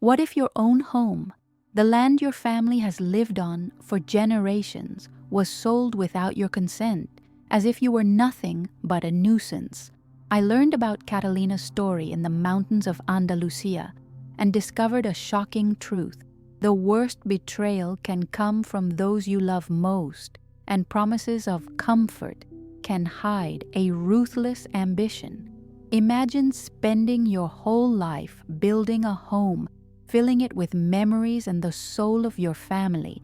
What if your own home, the land your family has lived on for generations, was sold without your consent, as if you were nothing but a nuisance? I learned about Catalina's story in the mountains of Andalusia and discovered a shocking truth. The worst betrayal can come from those you love most, and promises of comfort can hide a ruthless ambition. Imagine spending your whole life building a home, filling it with memories and the soul of your family,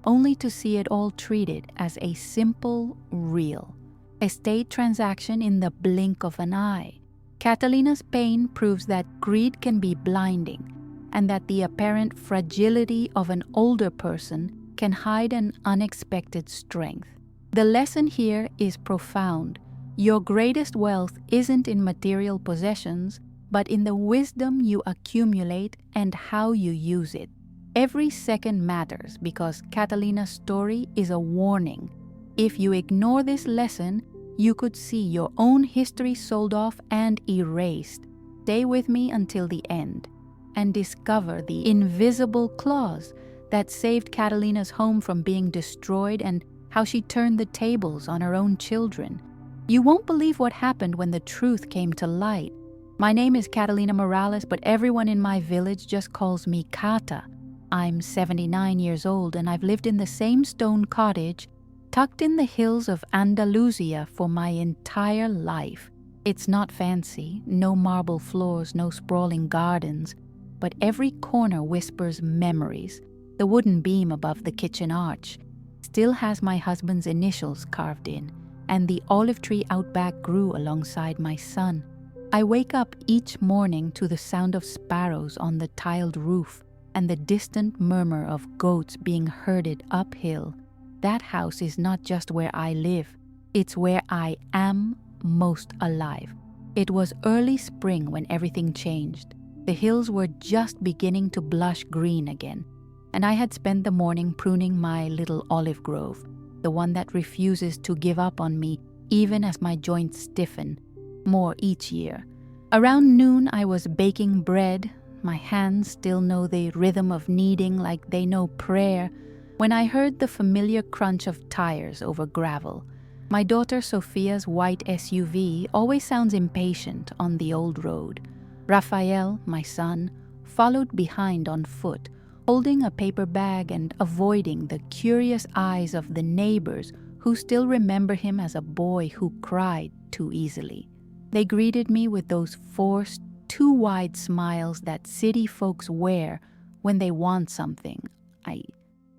only to see it all treated as a simple, real estate transaction in the blink of an eye. Catalina's pain proves that greed can be blinding, and that the apparent fragility of an older person can hide an unexpected strength. The lesson here is profound. Your greatest wealth isn't in material possessions, but in the wisdom you accumulate and how you use it. Every second matters because Catalina's story is a warning. If you ignore this lesson, you could see your own history sold off and erased. Stay with me until the end and discover the invisible clause that saved Catalina's home from being destroyed and how she turned the tables on her own children. You won't believe what happened when the truth came to light. My name is Catalina Morales, but everyone in my village just calls me Cata. I'm 79 years old and I've lived in the same stone cottage tucked in the hills of Andalusia for my entire life. It's not fancy, no marble floors, no sprawling gardens, but every corner whispers memories. The wooden beam above the kitchen arch still has my husband's initials carved in, and the olive tree out back grew alongside my son. I wake up each morning to the sound of sparrows on the tiled roof and the distant murmur of goats being herded uphill. That house is not just where I live, it's where I am most alive. It was early spring when everything changed. The hills were just beginning to blush green again, and I had spent the morning pruning my little olive grove, the one that refuses to give up on me even as my joints stiffen more each year. Around noon, I was baking bread. My hands still know the rhythm of kneading like they know prayer, when I heard the familiar crunch of tires over gravel. My daughter Sophia's white SUV always sounds impatient on the old road. Rafael, my son, followed behind on foot, holding a paper bag and avoiding the curious eyes of the neighbors who still remember him as a boy who cried too easily. They greeted me with those forced, too wide smiles that city folks wear when they want something. I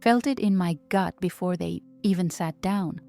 felt it in my gut before they even sat down.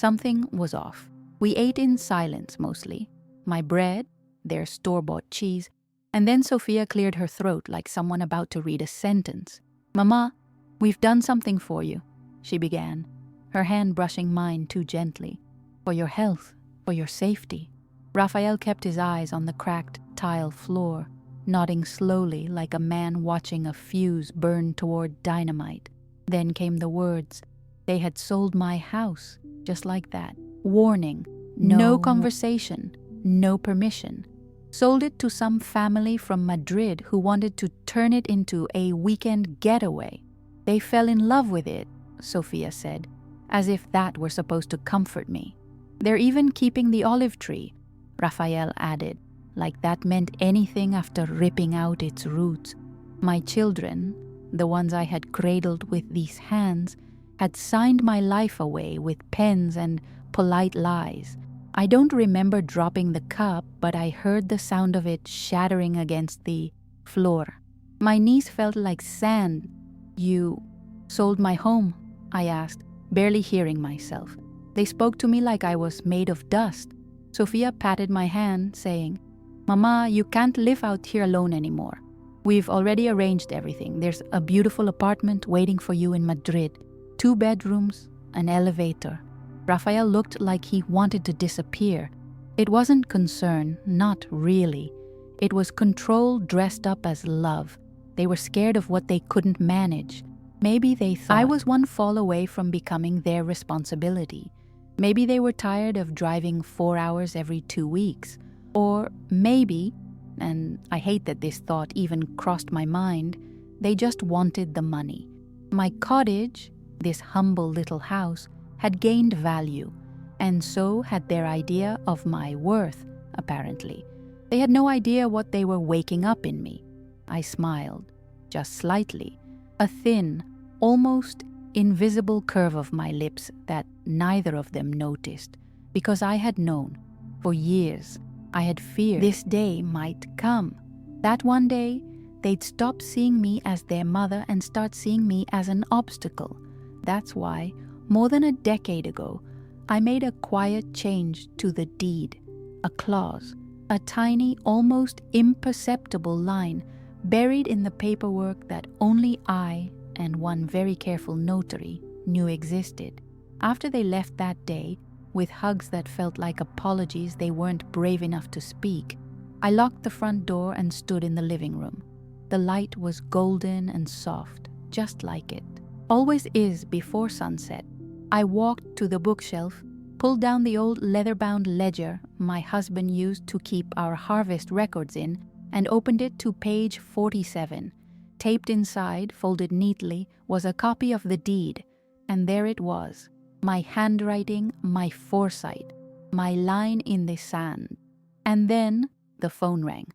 Something was off. We ate in silence mostly. My bread, their store-bought cheese, and then Sophia cleared her throat like someone about to read a sentence. "Mama, we've done something for you," she began, her hand brushing mine too gently. "For your health, for your safety." Raphael kept his eyes on the cracked tile floor, nodding slowly like a man watching a fuse burn toward dynamite. Then came the words. They had sold my house, just like that. Warning, no conversation, no permission. Sold it to some family from Madrid who wanted to turn it into a weekend getaway. They fell in love with it, Sophia said, as if that were supposed to comfort me. They're even keeping the olive tree, Raphael added, like that meant anything after ripping out its roots. My children, the ones I had cradled with these hands, had signed my life away with pens and polite lies. I don't remember dropping the cup, but I heard the sound of it shattering against the floor. My knees felt like sand. "You sold my home?" I asked, barely hearing myself. They spoke to me like I was made of dust. Sophia patted my hand, saying, "Mama, you can't live out here alone anymore. We've already arranged everything. There's a beautiful apartment waiting for you in Madrid. 2 bedrooms, an elevator." Raphael looked like he wanted to disappear. It wasn't concern, not really. It was control dressed up as love. They were scared of what they couldn't manage. Maybe they thought I was one fall away from becoming their responsibility. Maybe they were tired of driving 4 hours every 2 weeks. Or maybe, and I hate that this thought even crossed my mind, They just wanted the money. My cottage, this humble little house, had gained value, and so had their idea of my worth, apparently. They had no idea what they were waking up in me. I smiled, just slightly, a thin, almost invisible curve of my lips that neither of them noticed, because I had known, for years, I had feared this day might come. That one day, they'd stop seeing me as their mother and start seeing me as an obstacle. That's why, more than a decade ago, I made a quiet change to the deed, a clause, a tiny, almost imperceptible line buried in the paperwork that only I and one very careful notary knew existed. After they left that day, with hugs that felt like apologies they weren't brave enough to speak, I locked the front door and stood in the living room. The light was golden and soft, just like it always is before sunset. I walked to the bookshelf, pulled down the old leather-bound ledger my husband used to keep our harvest records in, and opened it to page 47. Taped inside, folded neatly, was a copy of the deed, and there it was, my handwriting, my foresight, my line in the sand. And then the phone rang.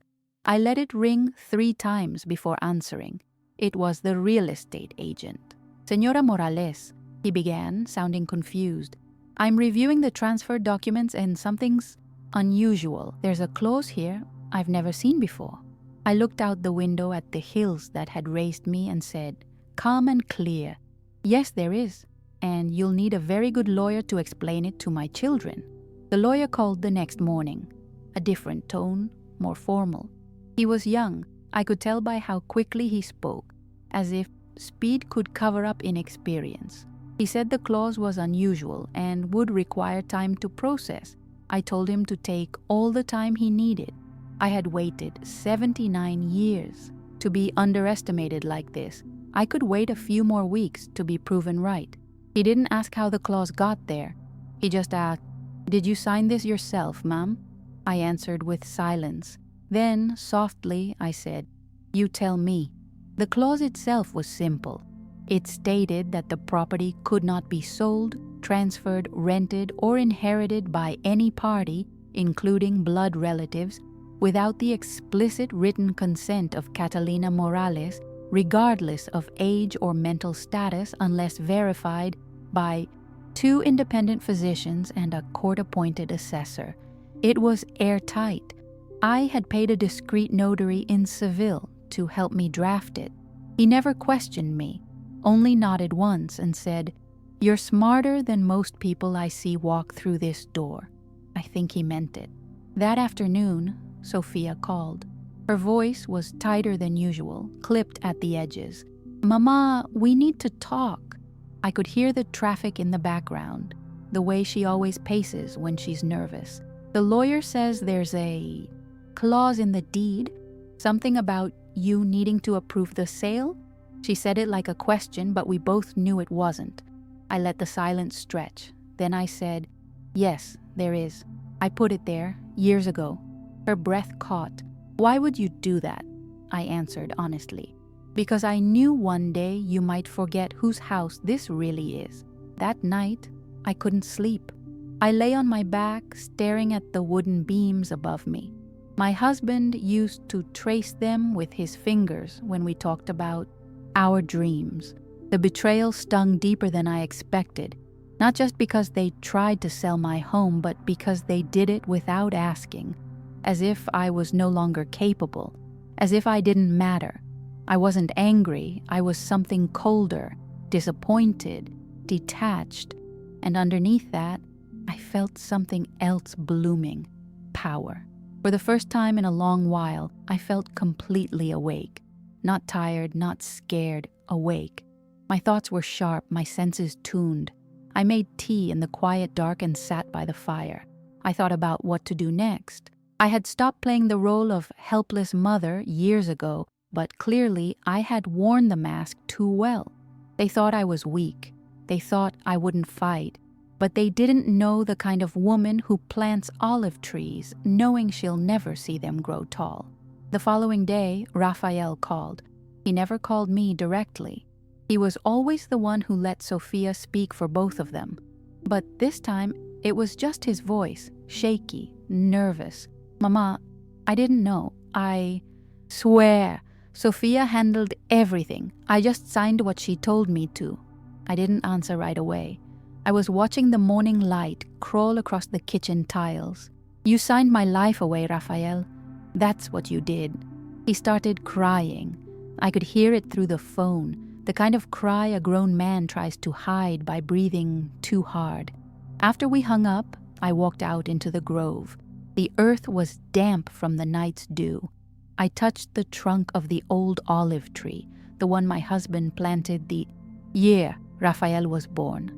I let it ring 3 times before answering. It was the real estate agent. "Señora Morales," he began, sounding confused. "I'm reviewing the transfer documents and something's unusual. There's a clause here I've never seen before." I looked out the window at the hills that had raised me and said, calm and clear, "Yes, there is, and you'll need a very good lawyer to explain it to my children." The lawyer called the next morning, a different tone, more formal. He was young. I could tell by how quickly he spoke, as if speed could cover up inexperience. He said the clause was unusual and would require time to process. I told him to take all the time he needed. I had waited 79 years to be underestimated like this. I could wait a few more weeks to be proven right. He didn't ask how the clause got there. He just asked, "Did you sign this yourself, ma'am?" I answered with silence. Then, softly, I said, "You tell me." The clause itself was simple. It stated that the property could not be sold, transferred, rented, or inherited by any party, including blood relatives, without the explicit written consent of Catalina Morales, regardless of age or mental status, unless verified by 2 independent physicians and a court-appointed assessor. It was airtight. I had paid a discreet notary in Seville to help me draft it. He never questioned me, only nodded once and said, "You're smarter than most people I see walk through this door." I think he meant it. That afternoon, Sophia called. Her voice was tighter than usual, clipped at the edges. "Mama, we need to talk." I could hear the traffic in the background, the way she always paces when she's nervous. "The lawyer says there's a clause in the deed, something about you needing to approve the sale?" She said it like a question, but we both knew it wasn't. I let the silence stretch. Then I said, "Yes, there is. I put it there years ago." Her breath caught. "Why would you do that?" I answered honestly. "Because I knew one day you might forget whose house this really is." That night, I couldn't sleep. I lay on my back, staring at the wooden beams above me. My husband used to trace them with his fingers when we talked about our dreams. The betrayal stung deeper than I expected, not just because they tried to sell my home, but because they did it without asking, as if I was no longer capable, as if I didn't matter. I wasn't angry, I was something colder, disappointed, detached, and underneath that, I felt something else blooming, power. For the first time in a long while, I felt completely awake. Not tired, not scared, awake. My thoughts were sharp, my senses tuned. I made tea in the quiet dark and sat by the fire. I thought about what to do next. I had stopped playing the role of helpless mother years ago, but clearly I had worn the mask too well. They thought I was weak. They thought I wouldn't fight. But they didn't know the kind of woman who plants olive trees, knowing she'll never see them grow tall. The following day, Raphael called. He never called me directly. He was always the one who let Sophia speak for both of them. But this time, it was just his voice, shaky, nervous. Mama, I didn't know. I swear, Sophia handled everything. I just signed what she told me to. I didn't answer right away. I was watching the morning light crawl across the kitchen tiles. You signed my life away, Raphael. That's what you did. He started crying. I could hear it through the phone, the kind of cry a grown man tries to hide by breathing too hard. After we hung up, I walked out into the grove. The earth was damp from the night's dew. I touched the trunk of the old olive tree, the one my husband planted the year Raphael was born.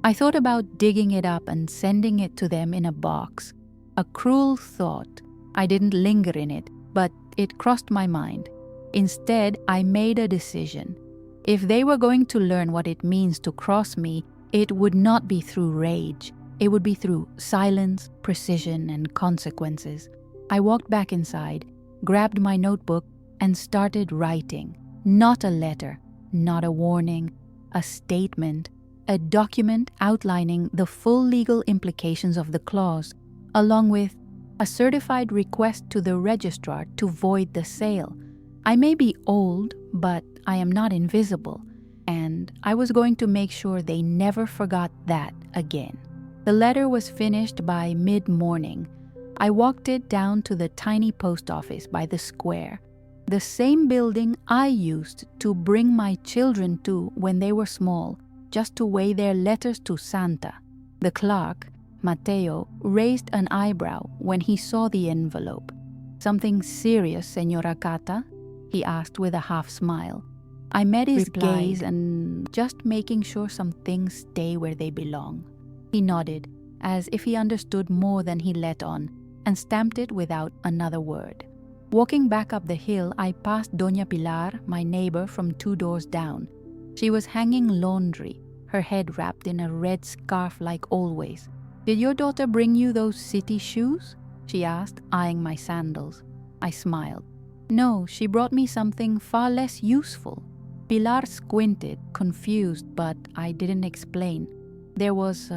I thought about digging it up and sending it to them in a box. A cruel thought. I didn't linger in it, but it crossed my mind. Instead, I made a decision. If they were going to learn what it means to cross me, it would not be through rage. It would be through silence, precision, and consequences. I walked back inside, grabbed my notebook, and started writing. Not a letter, not a warning, a statement, a document outlining the full legal implications of the clause, along with a certified request to the registrar to void the sale. I may be old, but I am not invisible, and I was going to make sure they never forgot that again. The letter was finished by mid-morning. I walked it down to the tiny post office by the square, the same building I used to bring my children to when they were small, just to weigh their letters to Santa. The clerk, Mateo, raised an eyebrow when he saw the envelope. "Something serious, Senora Cata?" he asked with a half-smile. I met his gaze and just making sure some things stay where they belong. He nodded, as if he understood more than he let on, and stamped it without another word. Walking back up the hill, I passed Doña Pilar, my neighbor from 2 doors down. She was hanging laundry, her head wrapped in a red scarf like always. "Did your daughter bring you those city shoes?" she asked, eyeing my sandals. I smiled. "No, she brought me something far less useful." Pilar squinted, confused, but I didn't explain. There was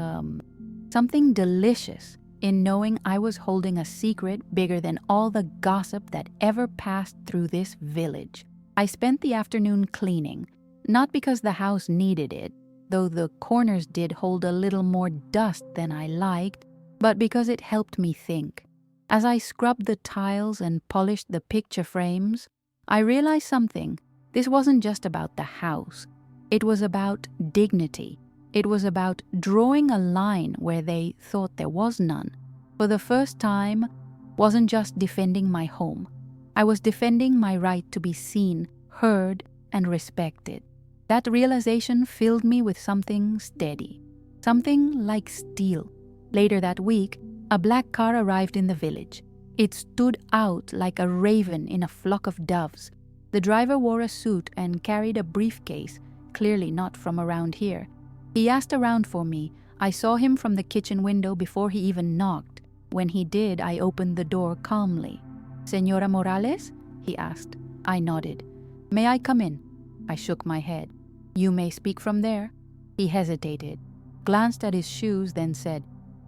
something delicious in knowing I was holding a secret bigger than all the gossip that ever passed through this village. I spent the afternoon cleaning, not because the house needed it, though the corners did hold a little more dust than I liked, but because it helped me think. As I scrubbed the tiles and polished the picture frames, I realized something. This wasn't just about the house. It was about dignity. It was about drawing a line where they thought there was none. For the first time, wasn't just defending my home. I was defending my right to be seen, heard, and respected. That realization filled me with something steady, something like steel. Later that week, a black car arrived in the village. It stood out like a raven in a flock of doves. The driver wore a suit and carried a briefcase, clearly not from around here. He asked around for me. I saw him from the kitchen window before he even knocked. When he did, I opened the door calmly. "Señora Morales?" he asked. I nodded. "May I come in?" I shook my head. "You may speak from there." He hesitated, glanced at his shoes, then said,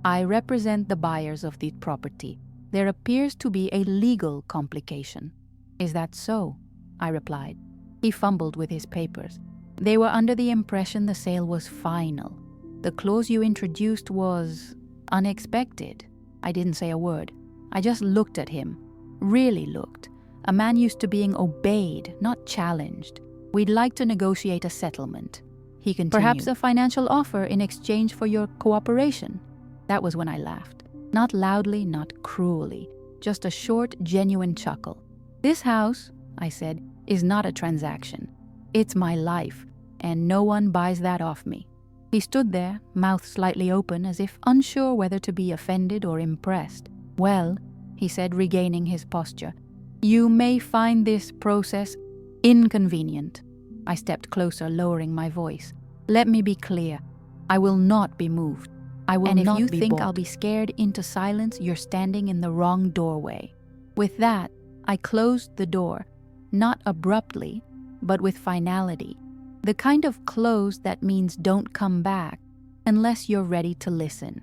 "I represent the buyers of the property. There appears to be a legal complication." "Is that so?" I replied. He fumbled with his papers. "They were under the impression the sale was final. The clause you introduced was unexpected." I didn't say a word. I just looked at him. Really looked. A man used to being obeyed, not challenged. "We'd like to negotiate a settlement," he continued. "Perhaps a financial offer in exchange for your cooperation." That was when I laughed. Not loudly, not cruelly. Just a short, genuine chuckle. "This house," I said, "is not a transaction. It's my life, and no one buys that off me." He stood there, mouth slightly open, as if unsure whether to be offended or impressed. "Well," he said, regaining his posture, "you may find this process inconvenient." I stepped closer, lowering my voice. "Let me be clear. I will not be moved. I will not be bought. And if you think I'll be scared into silence, you're standing in the wrong doorway." With that, I closed the door, not abruptly, but with finality. The kind of close that means don't come back unless you're ready to listen.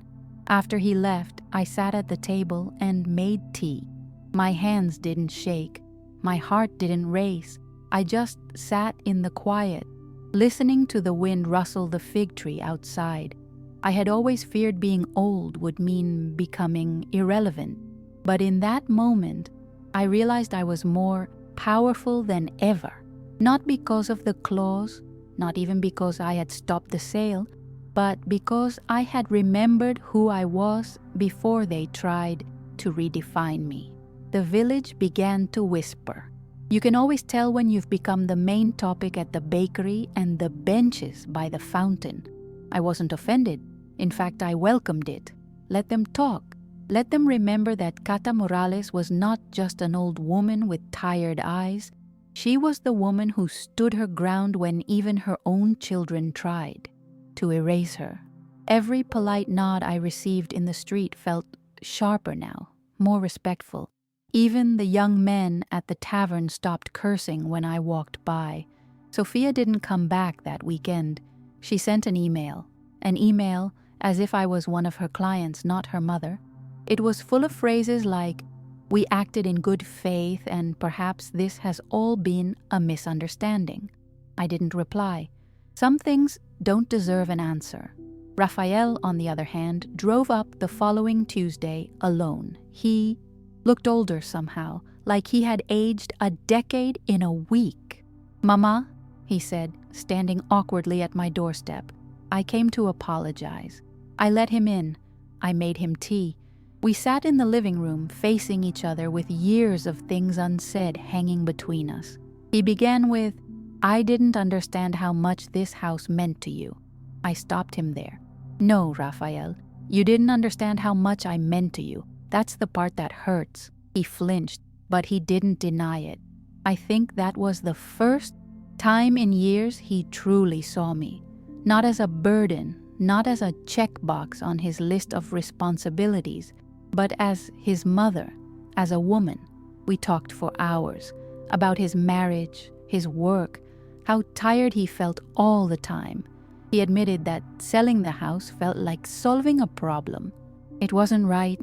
After he left, I sat at the table and made tea. My hands didn't shake. My heart didn't race. I just sat in the quiet, listening to the wind rustle the fig tree outside. I had always feared being old would mean becoming irrelevant. But in that moment, I realized I was more powerful than ever. Not because of the clause, not even because I had stopped the sale, but because I had remembered who I was before they tried to redefine me. The village began to whisper. You can always tell when you've become the main topic at the bakery and the benches by the fountain. I wasn't offended. In fact, I welcomed it. Let them talk. Let them remember that Cata Morales was not just an old woman with tired eyes. She was the woman who stood her ground when even her own children tried to erase her. Every polite nod I received in the street felt sharper now, more respectful. Even the young men at the tavern stopped cursing when I walked by. Sophia didn't come back that weekend. She sent an email as if I was one of her clients, not her mother. It was full of phrases like, "We acted in good faith and perhaps this has all been a misunderstanding." I didn't reply. Some things don't deserve an answer. Raphael, on the other hand, drove up the following Tuesday alone. He looked older somehow, like he had aged a decade in a week. "Mama," he said, standing awkwardly at my doorstep. I came to apologize. I let him in. I made him tea. We sat in the living room, facing each other with years of things unsaid hanging between us. He began with, "I didn't understand how much this house meant to you." I stopped him there. "No, Raphael, you didn't understand how much I meant to you. That's the part that hurts." He flinched, but he didn't deny it. I think that was the first time in years he truly saw me. Not as a burden, not as a checkbox on his list of responsibilities, but as his mother, as a woman. We talked for hours about his marriage, his work, how tired he felt all the time. He admitted that selling the house felt like solving a problem. "It wasn't right,"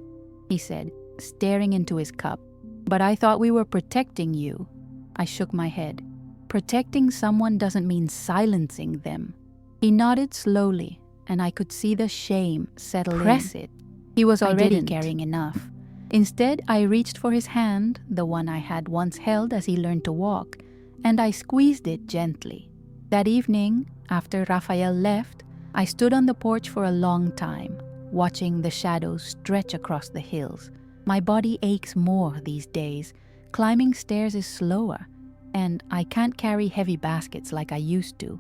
he said, staring into his cup. "But I thought we were protecting you." I shook my head. Protecting someone doesn't mean silencing them. He nodded slowly, and I could see the shame settle in. Press it. He was already carrying enough. Instead, I reached for his hand, the one I had once held as he learned to walk, and I squeezed it gently. That evening, after Raphael left, I stood on the porch for a long time, watching the shadows stretch across the hills. My body aches more these days. Climbing stairs is slower, and I can't carry heavy baskets like I used to.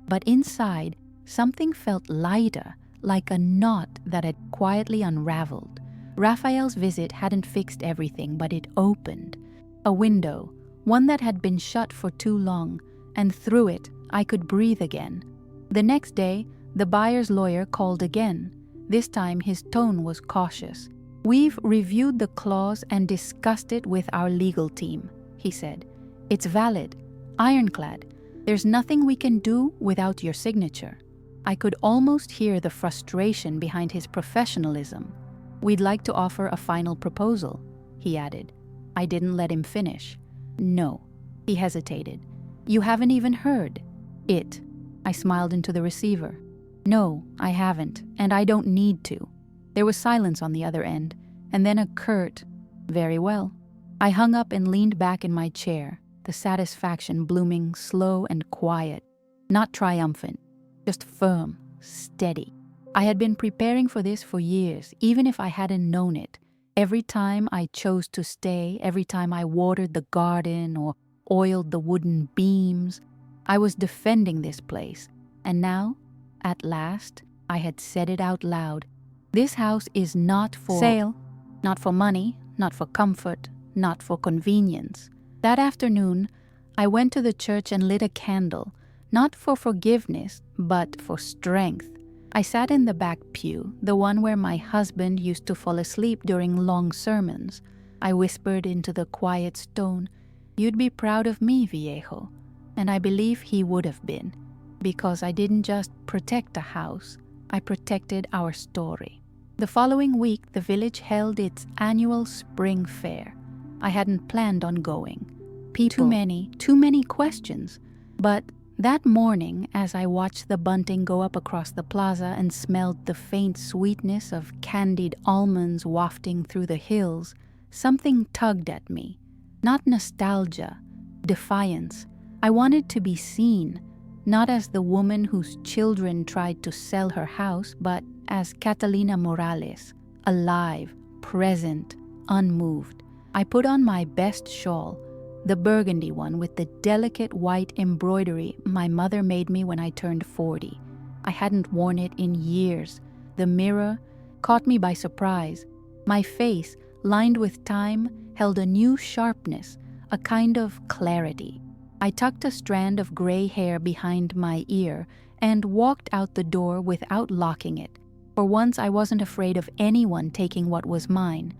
But inside, something felt lighter, like a knot that had quietly unraveled. Raphael's visit hadn't fixed everything, but it opened a window, one that had been shut for too long, and through it, I could breathe again. The next day, the buyer's lawyer called again. This time, his tone was cautious. "We've reviewed the clause and discussed it with our legal team," he said. "It's valid, ironclad. There's nothing we can do without your signature." I could almost hear the frustration behind his professionalism. "We'd like to offer a final proposal," he added. I didn't let him finish. "No," he hesitated. "You haven't even heard it." I smiled into the receiver. "No, I haven't, and I don't need to." There was silence on the other end, and then a curt, "Very well." I hung up and leaned back in my chair, the satisfaction blooming slow and quiet, not triumphant, just firm, steady. I had been preparing for this for years, even if I hadn't known it. Every time I chose to stay, every time I watered the garden or oiled the wooden beams, I was defending this place. And now, at last, I had said it out loud. This house is not for sale, not for money, not for comfort, not for convenience. That afternoon, I went to the church and lit a candle, not for forgiveness, but for strength. I sat in the back pew, the one where my husband used to fall asleep during long sermons. I whispered into the quiet stone, "You'd be proud of me, viejo." And I believe he would have been, because I didn't just protect a house, I protected our story. The following week, the village held its annual spring fair. I hadn't planned on going. Too many questions. But that morning, as I watched the bunting go up across the plaza and smelled the faint sweetness of candied almonds wafting through the hills, something tugged at me. Not nostalgia, defiance. I wanted to be seen, not as the woman whose children tried to sell her house, but as Catalina Morales, alive, present, unmoved. I put on my best shawl, the burgundy one with the delicate white embroidery my mother made me when I turned 40. I hadn't worn it in years. The mirror caught me by surprise. My face, lined with time, held a new sharpness, a kind of clarity. I tucked a strand of gray hair behind my ear and walked out the door without locking it. For once, I wasn't afraid of anyone taking what was mine.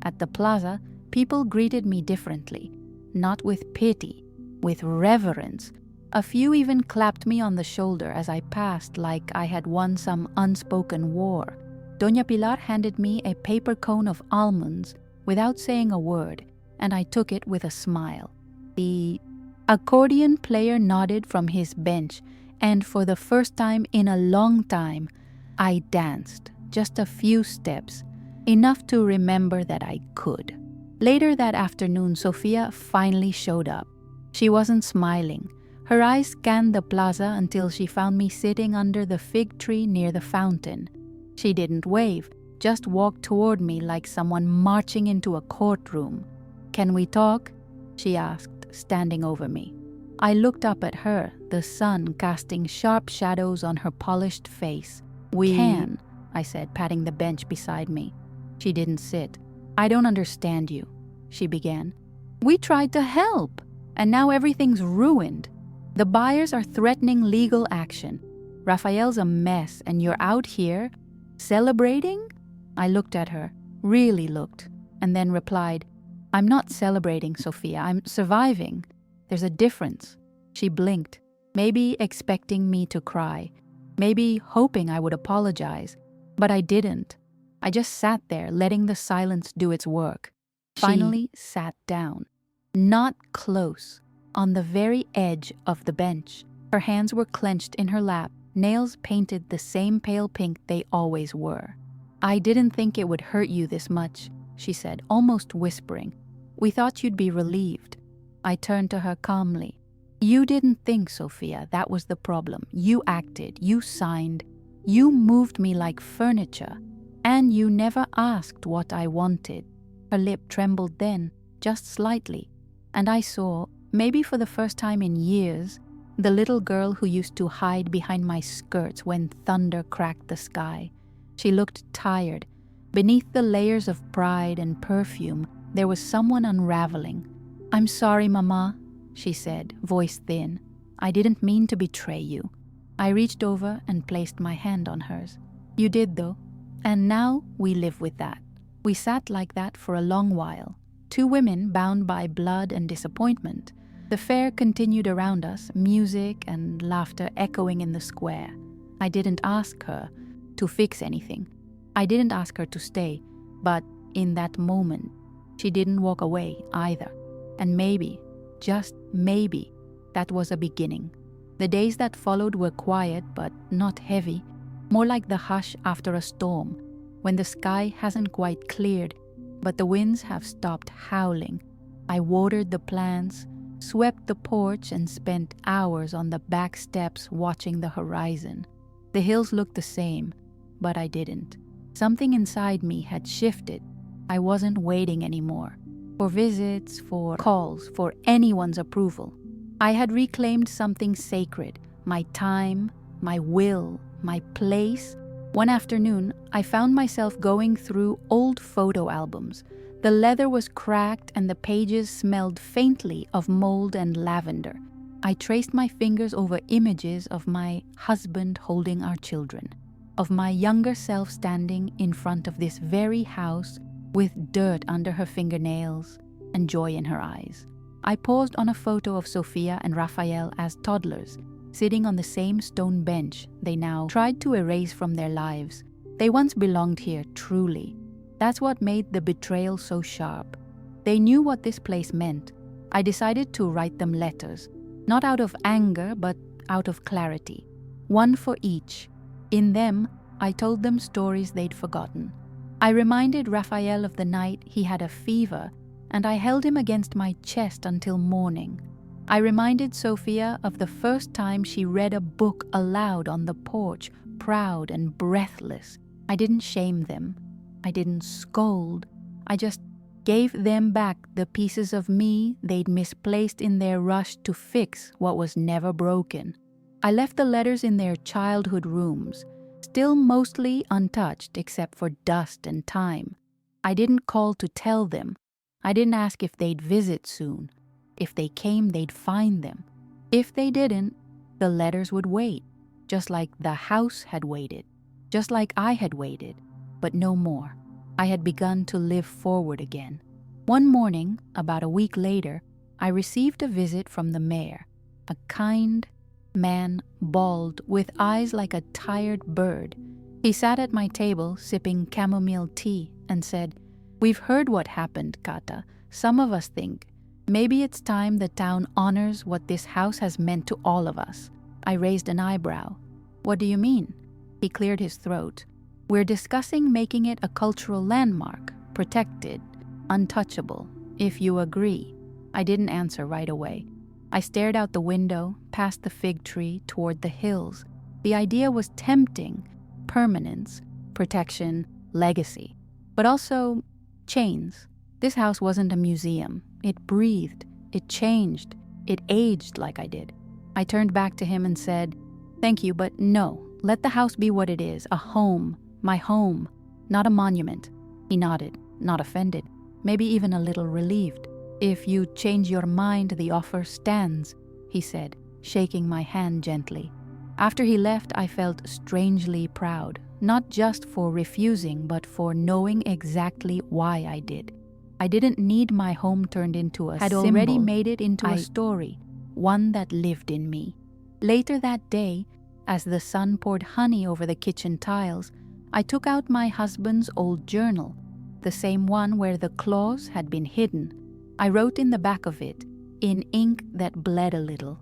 At the plaza, people greeted me differently. Not with pity, with reverence. A few even clapped me on the shoulder as I passed like I had won some unspoken war. Doña Pilar handed me a paper cone of almonds without saying a word, and I took it with a smile. The accordion player nodded from his bench, and for the first time in a long time, I danced, just a few steps, enough to remember that I could. Later that afternoon, Sofia finally showed up. She wasn't smiling. Her eyes scanned the plaza until she found me sitting under the fig tree near the fountain. She didn't wave, just walked toward me like someone marching into a courtroom. "Can we talk?" she asked, standing over me. I looked up at her, the sun casting sharp shadows on her polished face. "We can," I said, patting the bench beside me. She didn't sit. "I don't understand you," she began. "We tried to help, and now everything's ruined. The buyers are threatening legal action. Rafael's a mess, and you're out here celebrating?" I looked at her, really looked, and then replied, "I'm not celebrating, Sofia. I'm surviving. There's a difference." She blinked, maybe expecting me to cry, maybe hoping I would apologize, but I didn't. I just sat there, letting the silence do its work. Finally sat down. Not close, on the very edge of the bench. Her hands were clenched in her lap, nails painted the same pale pink they always were. "I didn't think it would hurt you this much," she said, almost whispering. "We thought you'd be relieved." I turned to her calmly. "You didn't think, Sofia, that was the problem. You acted, you signed, you moved me like furniture. And you never asked what I wanted." Her lip trembled then, just slightly, and I saw, maybe for the first time in years, the little girl who used to hide behind my skirts when thunder cracked the sky. She looked tired. Beneath the layers of pride and perfume, there was someone unraveling. "I'm sorry, Mama," she said, voice thin. "I didn't mean to betray you." I reached over and placed my hand on hers. "You did, though. And now we live with that." We sat like that for a long while, two women bound by blood and disappointment. The fair continued around us, music and laughter echoing in the square. I didn't ask her to fix anything. I didn't ask her to stay, but in that moment, she didn't walk away either. And maybe, just maybe, that was a beginning. The days that followed were quiet but not heavy, more like the hush after a storm, when the sky hasn't quite cleared, but the winds have stopped howling. I watered the plants, swept the porch, and spent hours on the back steps watching the horizon. The hills looked the same, but I didn't. Something inside me had shifted. I wasn't waiting anymore. For visits, for calls, for anyone's approval. I had reclaimed something sacred, my time, my will, my place. One afternoon, I found myself going through old photo albums. The leather was cracked and the pages smelled faintly of mold and lavender. I traced my fingers over images of my husband holding our children, of my younger self standing in front of this very house with dirt under her fingernails and joy in her eyes. I paused on a photo of Sophia and Raphael as toddlers, sitting on the same stone bench they now tried to erase from their lives. They once belonged here, truly. That's what made the betrayal so sharp. They knew what this place meant. I decided to write them letters, not out of anger, but out of clarity. One for each. In them, I told them stories they'd forgotten. I reminded Raphael of the night he had a fever, and I held him against my chest until morning. I reminded Sophia of the first time she read a book aloud on the porch, proud and breathless. I didn't shame them. I didn't scold. I just gave them back the pieces of me they'd misplaced in their rush to fix what was never broken. I left the letters in their childhood rooms, still mostly untouched except for dust and time. I didn't call to tell them. I didn't ask if they'd visit soon. If they came, they'd find them. If they didn't, the letters would wait, just like the house had waited, just like I had waited, but no more. I had begun to live forward again. One morning, about a week later, I received a visit from the mayor, a kind man, bald, with eyes like a tired bird. He sat at my table, sipping chamomile tea, and said, "We've heard what happened, Kata. Some of us think maybe it's time the town honors what this house has meant to all of us." I raised an eyebrow. "What do you mean?" He cleared his throat. "We're discussing making it a cultural landmark, protected, untouchable, if you agree." I didn't answer right away. I stared out the window, past the fig tree, toward the hills. The idea was tempting: permanence, protection, legacy. But also chains. This house wasn't a museum. It breathed. It changed. It aged like I did. I turned back to him and said, "Thank you, but no. Let the house be what it is, a home, my home, not a monument." He nodded, not offended, maybe even a little relieved. "If you change your mind, the offer stands," he said, shaking my hand gently. After he left, I felt strangely proud, not just for refusing, but for knowing exactly why I did. I didn't need my home turned into a symbol. Had already made it into a story, one that lived in me. Later that day, as the sun poured honey over the kitchen tiles, I took out my husband's old journal, the same one where the clause had been hidden. I wrote in the back of it, in ink that bled a little.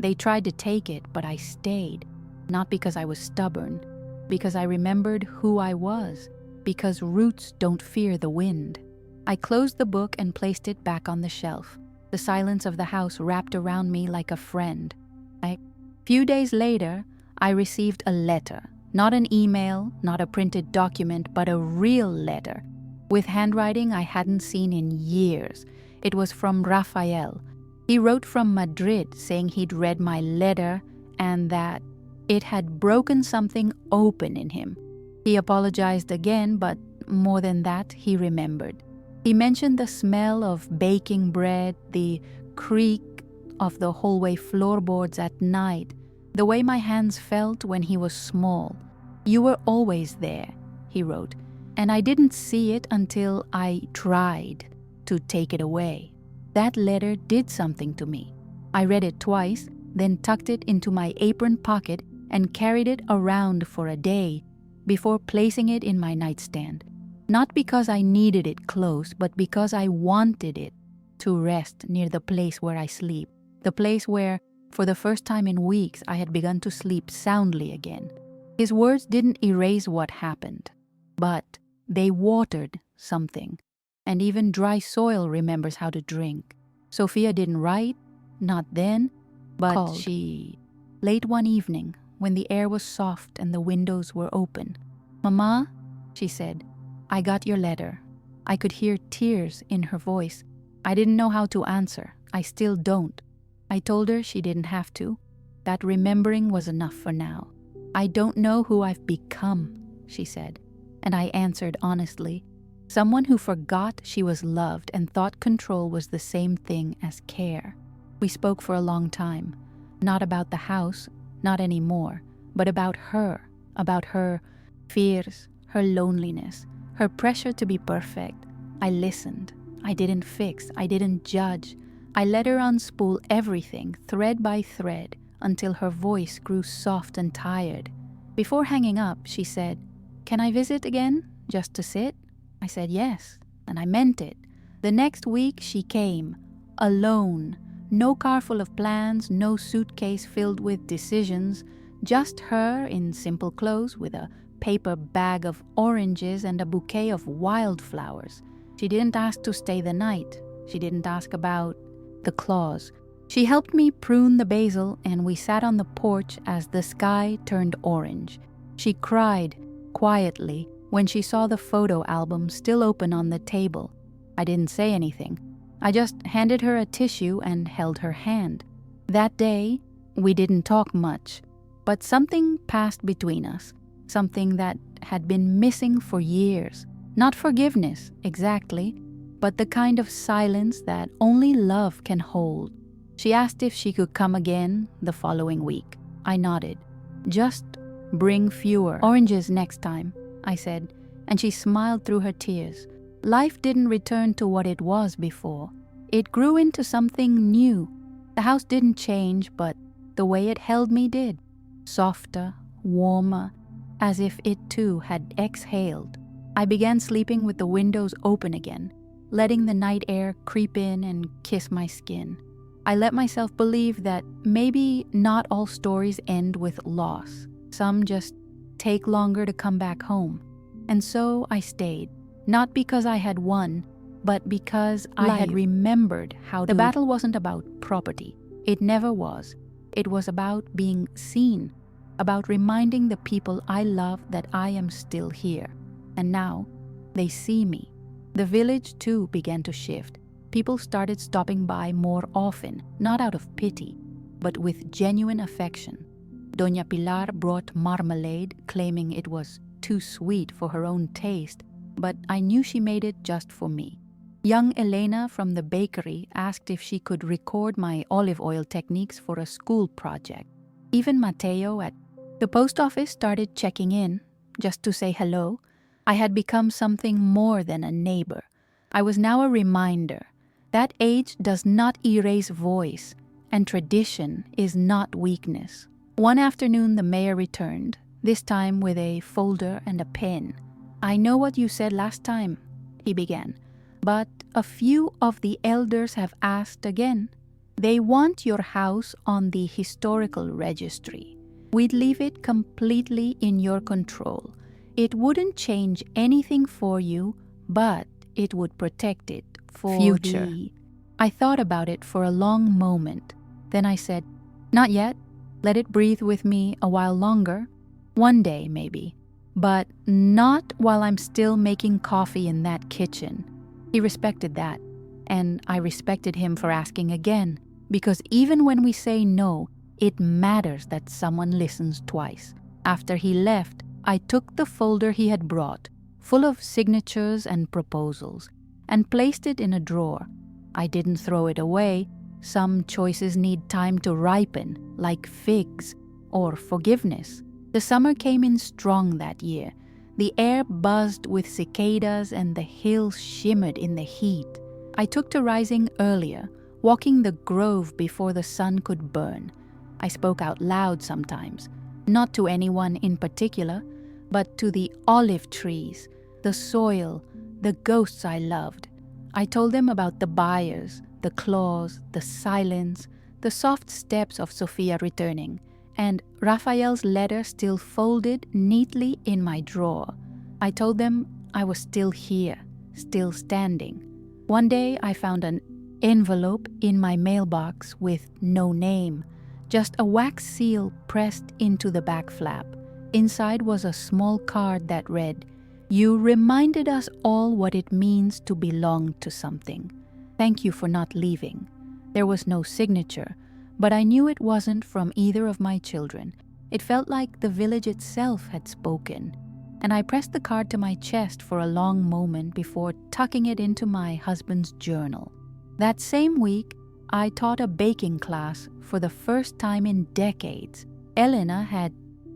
They tried to take it, but I stayed, not because I was stubborn, because I remembered who I was, because roots don't fear the wind. I closed the book and placed it back on the shelf. The silence of the house wrapped around me like a friend. A few days later, I received a letter, not an email, not a printed document, but a real letter, with handwriting I hadn't seen in years. It was from Raphael. He wrote from Madrid saying he'd read my letter and that it had broken something open in him. He apologized again, but more than that, he remembered. He mentioned the smell of baking bread, the creak of the hallway floorboards at night, the way my hands felt when he was small. "You were always there," he wrote, "and I didn't see it until I tried to take it away." That letter did something to me. I read it twice, then tucked it into my apron pocket and carried it around for a day before placing it in my nightstand. Not because I needed it close, but because I wanted it to rest near the place where I sleep, the place where, for the first time in weeks, I had begun to sleep soundly again. His words didn't erase what happened, but they watered something. And even dry soil remembers how to drink. Sophia didn't write, not then, but called. She, late one evening, when the air was soft and the windows were open. "Mama," she said, "I got your letter." I could hear tears in her voice. I didn't know how to answer. I still don't. I told her she didn't have to. That remembering was enough for now. "I don't know who I've become," she said. And I answered honestly, someone who forgot she was loved and thought control was the same thing as care. We spoke for a long time, not about the house, not anymore, but about her fears, her loneliness, her pressure to be perfect. I listened. I didn't fix. I didn't judge. I let her unspool everything, thread by thread, until her voice grew soft and tired. Before hanging up, she said, "Can I visit again, just to sit?" I said yes, and I meant it. The next week she came, alone. No car full of plans, no suitcase filled with decisions, just her in simple clothes with a paper bag of oranges and a bouquet of wildflowers. She didn't ask to stay the night. She didn't ask about the claws. She helped me prune the basil, and we sat on the porch as the sky turned orange. She cried quietly when she saw the photo album still open on the table. I didn't say anything. I just handed her a tissue and held her hand. That day, we didn't talk much, but something passed between us, something that had been missing for years. Not forgiveness, exactly, but the kind of silence that only love can hold. She asked if she could come again the following week. I nodded. "Just bring fewer oranges next time," I said, and she smiled through her tears. Life didn't return to what it was before. It grew into something new. The house didn't change, but the way it held me did. Softer, warmer, as if it too had exhaled. I began sleeping with the windows open again, letting the night air creep in and kiss my skin. I let myself believe that maybe not all stories end with loss. Some just take longer to come back home. And so I stayed, not because I had won, but because I had remembered how the battle wasn't about property. It never was. It was about being seen, about reminding the people I love that I am still here. And now, they see me. The village too began to shift. People started stopping by more often, not out of pity, but with genuine affection. Doña Pilar brought marmalade, claiming it was too sweet for her own taste, but I knew she made it just for me. Young Elena from the bakery asked if she could record my olive oil techniques for a school project. Even Mateo at the post office started checking in, just to say hello. I had become something more than a neighbor. I was now a reminder. That age does not erase voice, and tradition is not weakness. One afternoon the mayor returned, this time with a folder and a pen. "I know what you said last time," he began, "but a few of the elders have asked again. They want your house on the historical registry. We'd leave it completely in your control. It wouldn't change anything for you, but it would protect it for future." I thought about it for a long moment. Then I said, "Not yet. Let it breathe with me a while longer. One day, maybe. But not while I'm still making coffee in that kitchen." He respected that, and I respected him for asking again, because even when we say no, it matters that someone listens twice. After he left, I took the folder he had brought, full of signatures and proposals, and placed it in a drawer. I didn't throw it away. Some choices need time to ripen, like figs, or forgiveness. The summer came in strong that year. The air buzzed with cicadas and the hills shimmered in the heat. I took to rising earlier, walking the grove before the sun could burn. I spoke out loud sometimes, not to anyone in particular, but to the olive trees, the soil, the ghosts I loved. I told them about the buyers, the claws, the silence, the soft steps of Sophia returning, and Raphael's letter still folded neatly in my drawer. I told them I was still here, still standing. One day I found an envelope in my mailbox with no name, just a wax seal pressed into the back flap. Inside was a small card that read, "You reminded us all what it means to belong to something. Thank you for not leaving." There was no signature, but I knew it wasn't from either of my children. It felt like the village itself had spoken, and I pressed the card to my chest for a long moment before tucking it into my husband's journal. That same week, I taught a baking class for the first time in decades. Elena had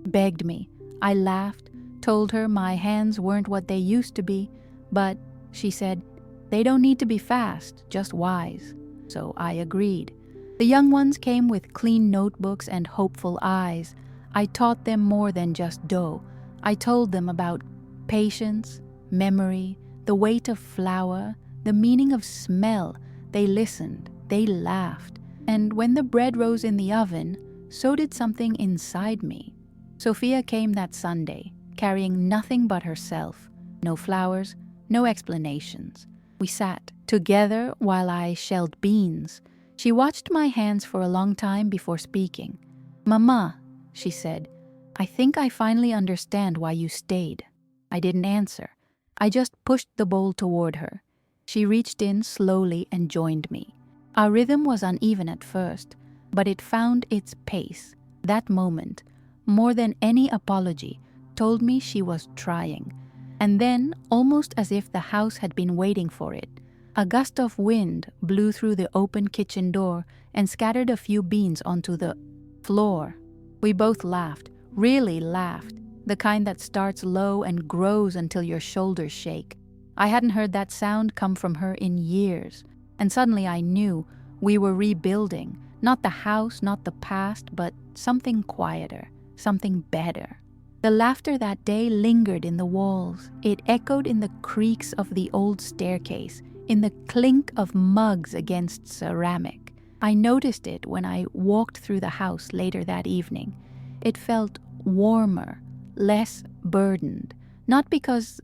begged me. I laughed, told her my hands weren't what they used to be, but she said, "They don't need to be fast, just wise." so I agreed. The young ones came with clean notebooks and hopeful eyes. I taught them more than just dough. I told them about patience, memory, the weight of flour, the meaning of smell. They listened, they laughed, and when the bread rose in the oven, so did something inside me. Sophia came that Sunday, carrying nothing but herself. No flowers, no explanations. We sat together while I shelled beans. She watched my hands for a long time before speaking. "Mama," she said, "I think I finally understand why you stayed." I didn't answer. I just pushed the bowl toward her. She reached in slowly and joined me. Our rhythm was uneven at first, but it found its pace. That moment, more than any apology, told me she was trying. And then, almost as if the house had been waiting for it, a gust of wind blew through the open kitchen door and scattered a few beans onto the floor. We both laughed, really laughed, the kind that starts low and grows until your shoulders shake. I hadn't heard that sound come from her in years, and suddenly I knew we were rebuilding, not the house, not the past, but something quieter, something better. The laughter that day lingered in the walls. It echoed in the creaks of the old staircase, in the clink of mugs against ceramic. I noticed it when I walked through the house later that evening. It felt warmer, less burdened, not because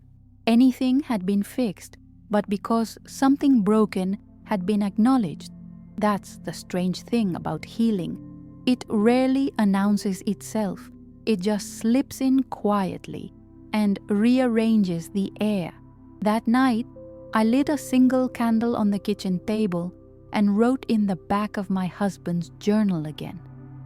anything had been fixed, but because something broken had been acknowledged. That's the strange thing about healing. It rarely announces itself. It just slips in quietly and rearranges the air. That night, I lit a single candle on the kitchen table and wrote in the back of my husband's journal again.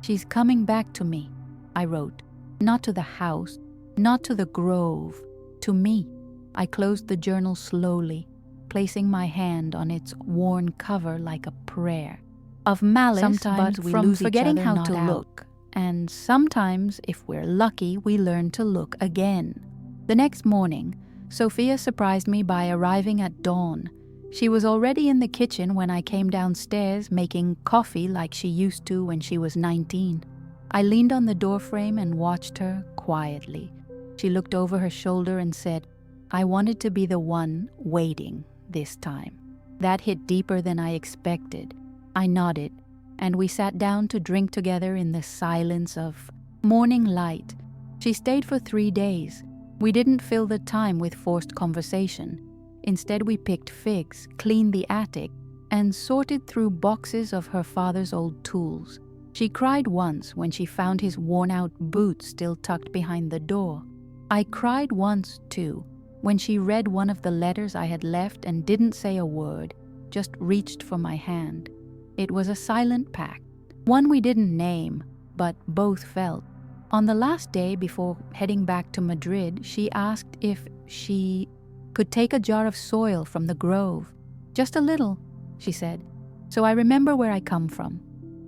"She's coming back to me," I wrote. "Not to the house, not to the grove, to me." I closed the journal slowly, placing my hand on its worn cover like a prayer. Of malice, Sometimes but we from lose each forgetting other, how not to out. look. And sometimes, if we're lucky, we learn to look again. The next morning, Sophia surprised me by arriving at dawn. She was already in the kitchen when I came downstairs, making coffee like she used to when she was 19. I leaned on the doorframe and watched her quietly. She looked over her shoulder and said, "I wanted to be the one waiting this time." That hit deeper than I expected. I nodded, and we sat down to drink together in the silence of morning light. She stayed for 3 days. We didn't fill the time with forced conversation. Instead, we picked figs, cleaned the attic, and sorted through boxes of her father's old tools. She cried once when she found his worn-out boots still tucked behind the door. I cried once, too, when she read one of the letters I had left and didn't say a word, just reached for my hand. It was a silent pact, one we didn't name, but both felt. On the last day before heading back to Madrid, she asked if she could take a jar of soil from the grove. "Just a little," she said, "so I remember where I come from."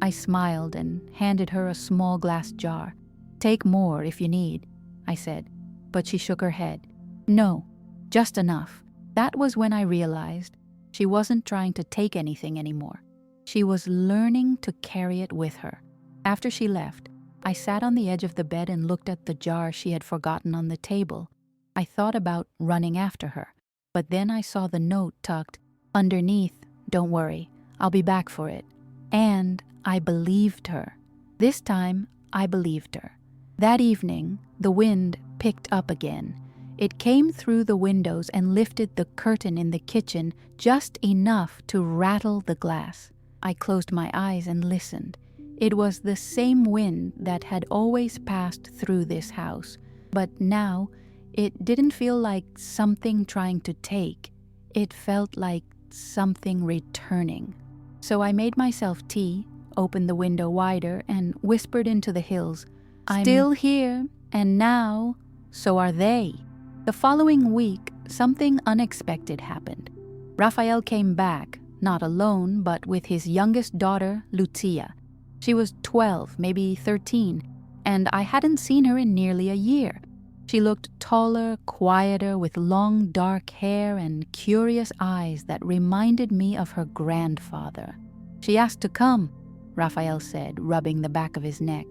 I smiled and handed her a small glass jar. "Take more if you need," I said, but she shook her head. "No, just enough." That was when I realized she wasn't trying to take anything anymore. She was learning to carry it with her. After she left, I sat on the edge of the bed and looked at the jar she had forgotten on the table. I thought about running after her, but then I saw the note tucked underneath, "Don't worry, I'll be back for it." And I believed her. This time, I believed her. That evening, the wind picked up again. It came through the windows and lifted the curtain in the kitchen just enough to rattle the glass. I closed my eyes and listened. It was the same wind that had always passed through this house, but now it didn't feel like something trying to take. It felt like something returning. So I made myself tea, opened the window wider, and whispered into the hills, "I'm still here, and now, so are they." The following week, something unexpected happened. Raphael came back, not alone, but with his youngest daughter, Lucia. She was 12, maybe 13, and I hadn't seen her in nearly a year. She looked taller, quieter, with long dark hair and curious eyes that reminded me of her grandfather. She asked to come, Raphael said, rubbing the back of his neck.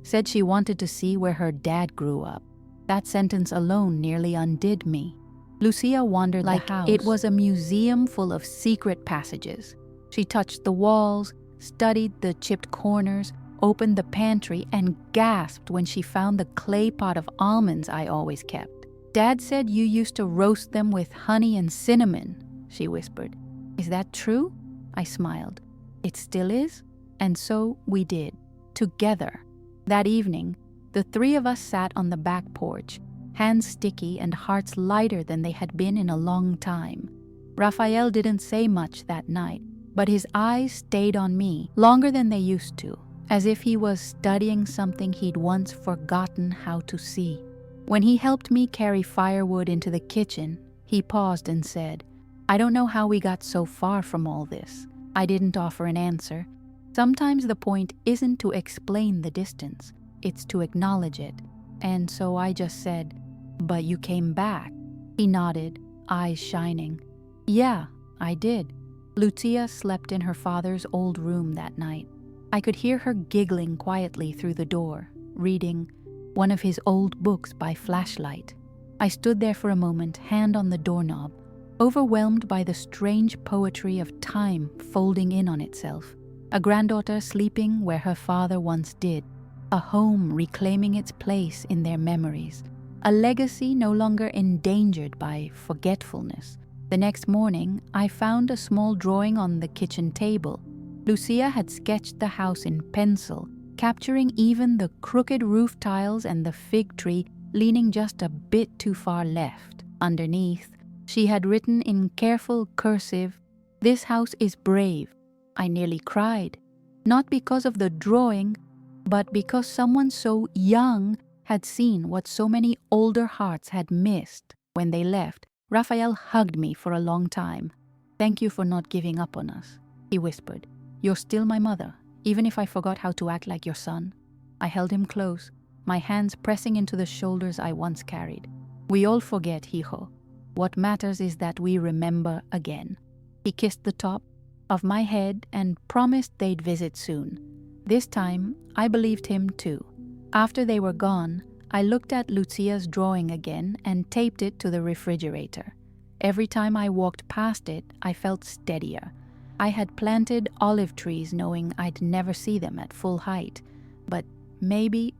Said she wanted to see where her dad grew up. That sentence alone nearly undid me. Lucia wandered like the house. It was a museum full of secret passages. She touched the walls, studied the chipped corners, opened the pantry, and gasped when she found the clay pot of almonds I always kept. Dad said you used to roast them with honey and cinnamon, she whispered. Is that true? I smiled. It still is? And so we did, together. That evening, the three of us sat on the back porch, hands sticky and hearts lighter than they had been in a long time. Raphael didn't say much that night, but his eyes stayed on me longer than they used to, as if he was studying something he'd once forgotten how to see. When he helped me carry firewood into the kitchen, he paused and said, I don't know how we got so far from all this. I didn't offer an answer. Sometimes the point isn't to explain the distance, it's to acknowledge it. And so I just said, but you came back. He nodded, eyes shining. Yeah, I did. Lucia slept in her father's old room that night. I could hear her giggling quietly through the door, reading one of his old books by flashlight. I stood there for a moment, hand on the doorknob, overwhelmed by the strange poetry of time folding in on itself. A granddaughter sleeping where her father once did. A home reclaiming its place in their memories. A legacy no longer endangered by forgetfulness. The next morning, I found a small drawing on the kitchen table. Lucia had sketched the house in pencil, capturing even the crooked roof tiles and the fig tree leaning just a bit too far left. Underneath, she had written in careful cursive, "This house is brave." I nearly cried, not because of the drawing, but because someone so young had seen what so many older hearts had missed when they left. Raphael hugged me for a long time. Thank you for not giving up on us, he whispered. You're still my mother, even if I forgot how to act like your son. I held him close, my hands pressing into the shoulders I once carried. We all forget, hijo. What matters is that we remember again. He kissed the top of my head and promised they'd visit soon. This time, I believed him too. After they were gone, I looked at Lucia's drawing again and taped it to the refrigerator. Every time I walked past it, I felt steadier. I had planted olive trees knowing I'd never see them at full height. But maybe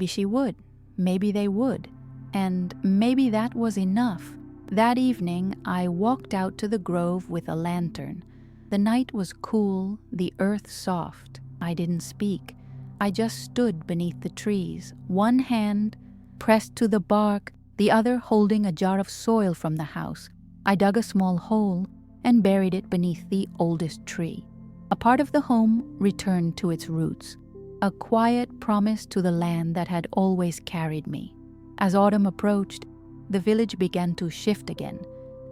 she would. Maybe they would. And maybe that was enough. That evening, I walked out to the grove with a lantern. The night was cool, the earth soft. I didn't speak. I just stood beneath the trees, one hand pressed to the bark, the other holding a jar of soil from the house. I dug a small hole and buried it beneath the oldest tree. A part of the home returned to its roots, a quiet promise to the land that had always carried me. As autumn approached, the village began to shift again.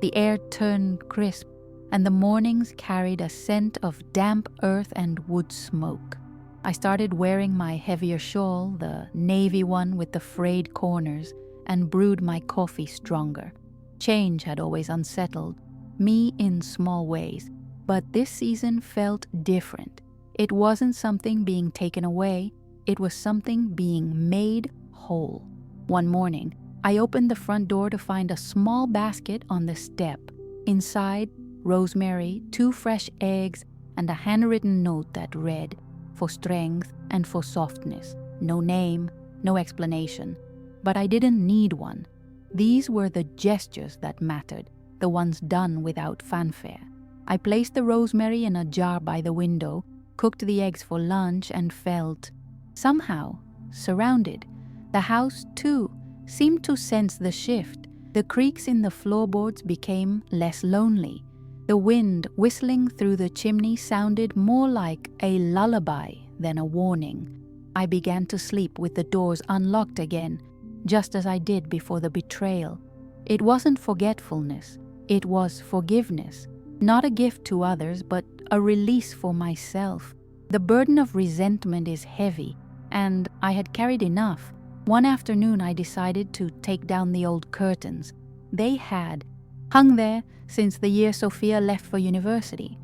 The air turned crisp, and the mornings carried a scent of damp earth and wood smoke. I started wearing my heavier shawl, the navy one with the frayed corners, and brewed my coffee stronger. Change had always unsettled me in small ways, but this season felt different. It wasn't something being taken away, it was something being made whole. One morning, I opened the front door to find a small basket on the step. Inside, rosemary, 2 fresh eggs, and a handwritten note that read, "For strength and for softness." No name, no explanation. But I didn't need one. These were the gestures that mattered, the ones done without fanfare. I placed the rosemary in a jar by the window, cooked the eggs for lunch, and felt, somehow, surrounded. The house, too, seemed to sense the shift. The creaks in the floorboards became less lonely. The wind whistling through the chimney sounded more like a lullaby than a warning. I began to sleep with the doors unlocked again, just as I did before the betrayal. It wasn't forgetfulness, it was forgiveness. Not a gift to others, but a release for myself. The burden of resentment is heavy, and I had carried enough. One afternoon I decided to take down the old curtains. They had hung there since the year Sophia left for university.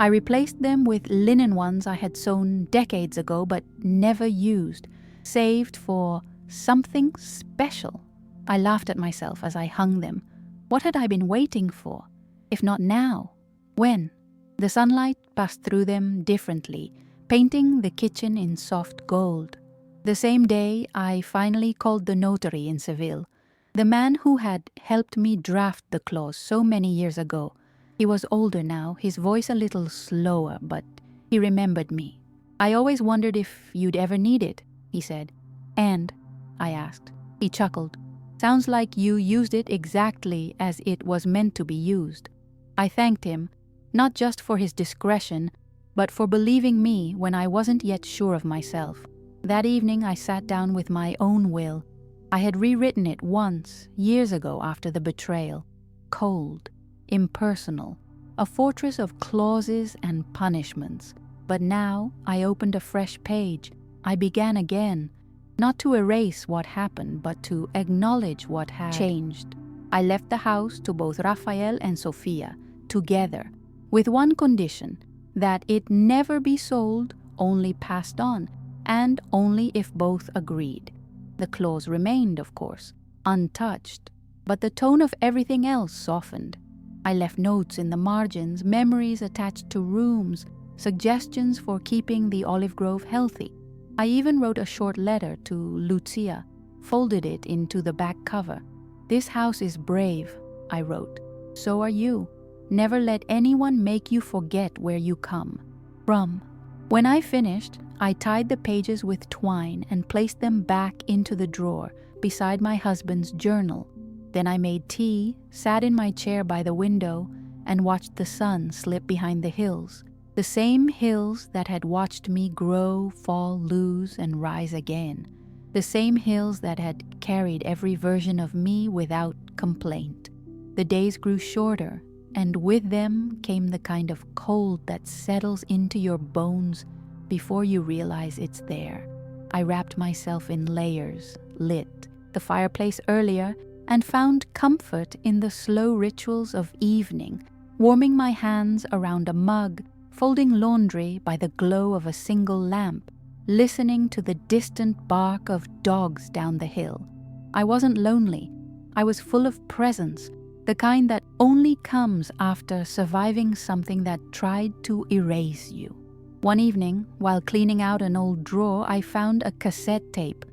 I replaced them with linen ones I had sewn decades ago but never used, saved for something special. I laughed at myself as I hung them. What had I been waiting for? If not now, when? The sunlight passed through them differently, painting the kitchen in soft gold. The same day, I finally called the notary in Seville, the man who had helped me draft the clause so many years ago. He was older now, his voice a little slower, but he remembered me. "I always wondered if you'd ever need it," he said. "And?" I asked. He chuckled. "Sounds like you used it exactly as it was meant to be used." I thanked him, not just for his discretion, but for believing me when I wasn't yet sure of myself. That evening I sat down with my own will. I had rewritten it once, years ago after the betrayal. Cold, impersonal, a fortress of clauses and punishments. But now I opened a fresh page. I began again, not to erase what happened, but to acknowledge what had changed. I left the house to both Rafael and Sofia, together, with one condition, that it never be sold, only passed on, and only if both agreed. The clause remained, of course, untouched, but the tone of everything else softened. I left notes in the margins, memories attached to rooms, suggestions for keeping the olive grove healthy. I even wrote a short letter to Lucia, folded it into the back cover. "This house is brave," I wrote. "So are you. Never let anyone make you forget where you come from." When I finished, I tied the pages with twine and placed them back into the drawer beside my husband's journal. Then I made tea, sat in my chair by the window, and watched the sun slip behind the hills. The same hills that had watched me grow, fall, lose, and rise again. The same hills that had carried every version of me without complaint. The days grew shorter, and with them came the kind of cold that settles into your bones before you realize it's there. I wrapped myself in layers, lit the fireplace earlier, and found comfort in the slow rituals of evening, warming my hands around a mug, folding laundry by the glow of a single lamp, listening to the distant bark of dogs down the hill. I wasn't lonely. I was full of presence, the kind that only comes after surviving something that tried to erase you. One evening, while cleaning out an old drawer, I found a cassette tape.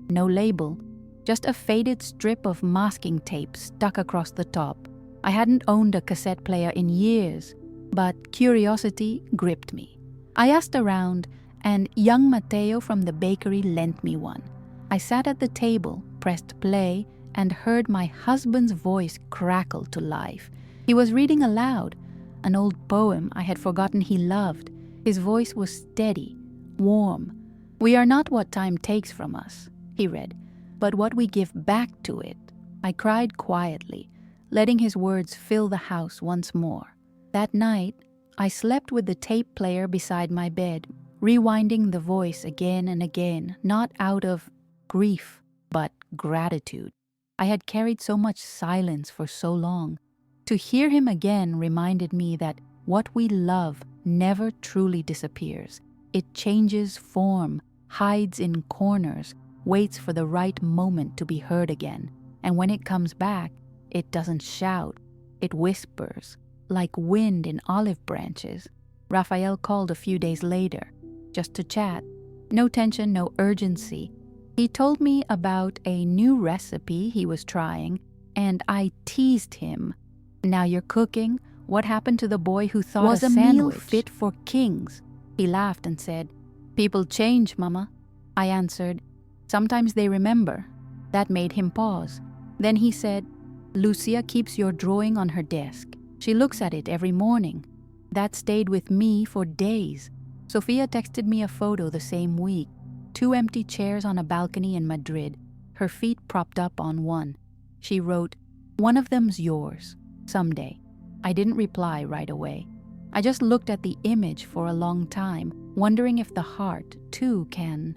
No label, just a faded strip of masking tape stuck across the top. I hadn't owned a cassette player in years, but curiosity gripped me. I asked around, and young Mateo from the bakery lent me one. I sat at the table, pressed play, and heard my husband's voice crackle to life. He was reading aloud, an old poem I had forgotten he loved. His voice was steady, warm. "We are not what time takes from us," he read, "but what we give back to it." I cried quietly, letting his words fill the house once more. That night, I slept with the tape player beside my bed, rewinding the voice again and again, not out of grief, but gratitude. I had carried so much silence for so long. To hear him again reminded me that what we love never truly disappears. It changes form, hides in corners, waits for the right moment to be heard again. And when it comes back, it doesn't shout, it whispers, like wind in olive branches. Rafael called a few days later, just to chat. No tension, no urgency. He told me about a new recipe he was trying, and I teased him. "Now you're cooking? What happened to the boy who thought Was a a sandwich meal fit for kings?" He laughed and said, "People change, Mama." I answered, "Sometimes they remember." That made him pause. Then he said, "Lucia keeps your drawing on her desk. She looks at it every morning." That stayed with me for days. Sofia texted me a photo the same week. 2 empty chairs on a balcony in Madrid, her feet propped up on one. She wrote, "One of them's yours, someday." I didn't reply right away. I just looked at the image for a long time, wondering if the heart, too, can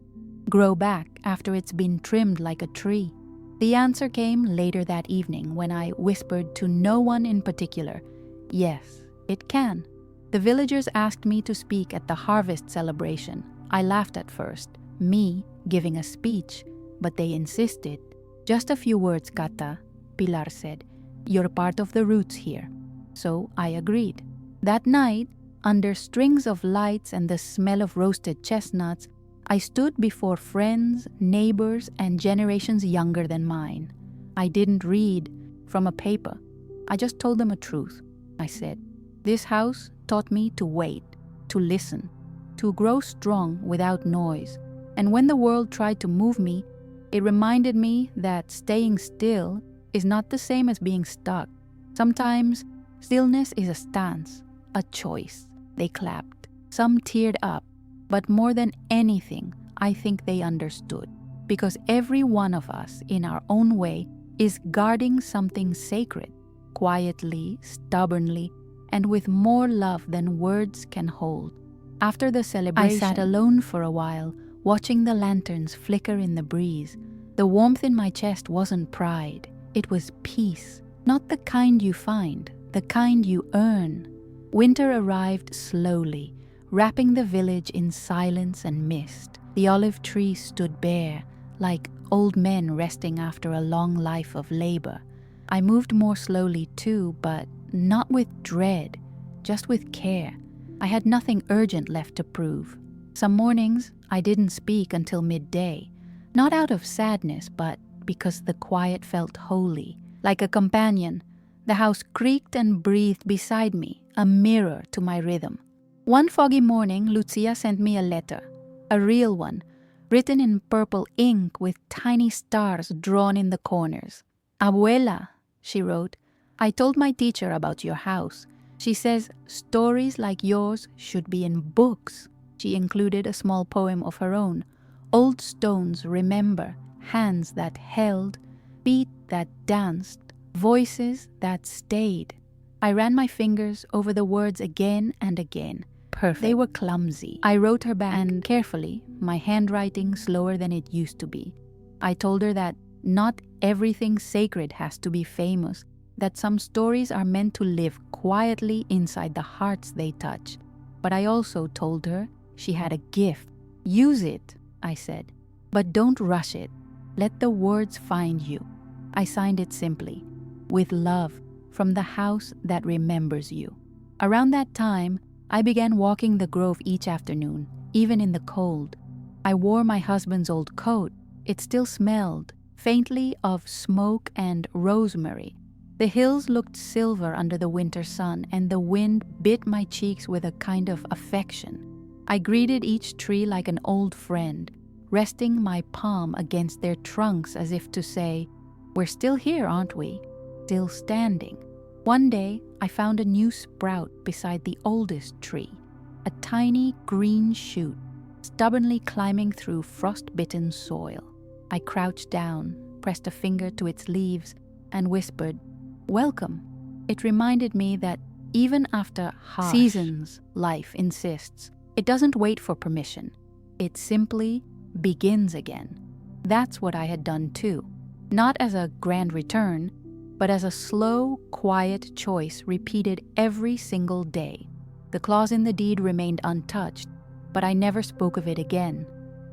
grow back after it's been trimmed like a tree. The answer came later that evening when I whispered to no one in particular, "Yes, it can." The villagers asked me to speak at the harvest celebration. I laughed at first, me giving a speech, but they insisted. Just a few words, Kata, Pilar said. You're part of the roots here. So I agreed. That night, under strings of lights and the smell of roasted chestnuts, I stood before friends, neighbors, and generations younger than mine. I didn't read from a paper. I just told them a truth. I said, this house taught me to wait, to listen, to grow strong without noise. And when the world tried to move me, it reminded me that staying still is not the same as being stuck. Sometimes stillness is a stance, a choice. They clapped. Some teared up. But more than anything, I think they understood. Because every one of us, in our own way, is guarding something sacred, quietly, stubbornly, and with more love than words can hold. After the celebration, I sat alone for a while, watching the lanterns flicker in the breeze. The warmth in my chest wasn't pride. It was peace. Not the kind you find, the kind you earn. Winter arrived slowly, wrapping the village in silence and mist. The olive trees stood bare, like old men resting after a long life of labor. I moved more slowly too, but not with dread, just with care. I had nothing urgent left to prove. Some mornings, I didn't speak until midday, not out of sadness, but because the quiet felt holy. Like a companion, the house creaked and breathed beside me, a mirror to my rhythm. One foggy morning, Lucia sent me a letter, a real one, written in purple ink with tiny stars drawn in the corners. Abuela, she wrote, I told my teacher about your house. She says stories like yours should be in books. She included a small poem of her own. Old stones remember, hands that held, feet that danced, voices that stayed. I ran my fingers over the words again and again. Perfect. They were clumsy. I wrote her back, and carefully, my handwriting slower than it used to be. I told her that not everything sacred has to be famous, that some stories are meant to live quietly inside the hearts they touch. But I also told her she had a gift. Use it, I said, but don't rush it. Let the words find you. I signed it simply, with love, from the house that remembers you. Around that time, I began walking the grove each afternoon, even in the cold. I wore my husband's old coat. It still smelled, faintly, of smoke and rosemary. The hills looked silver under the winter sun, and the wind bit my cheeks with a kind of affection. I greeted each tree like an old friend, resting my palm against their trunks as if to say, we're still here, aren't we? Still standing. One day, I found a new sprout beside the oldest tree, a tiny green shoot, stubbornly climbing through frost-bitten soil. I crouched down, pressed a finger to its leaves, and whispered, welcome. It reminded me that even after harsh seasons, life insists. It doesn't wait for permission. It simply begins again. That's what I had done too. Not as a grand return, but as a slow, quiet choice repeated every single day. The clause in the deed remained untouched, but I never spoke of it again.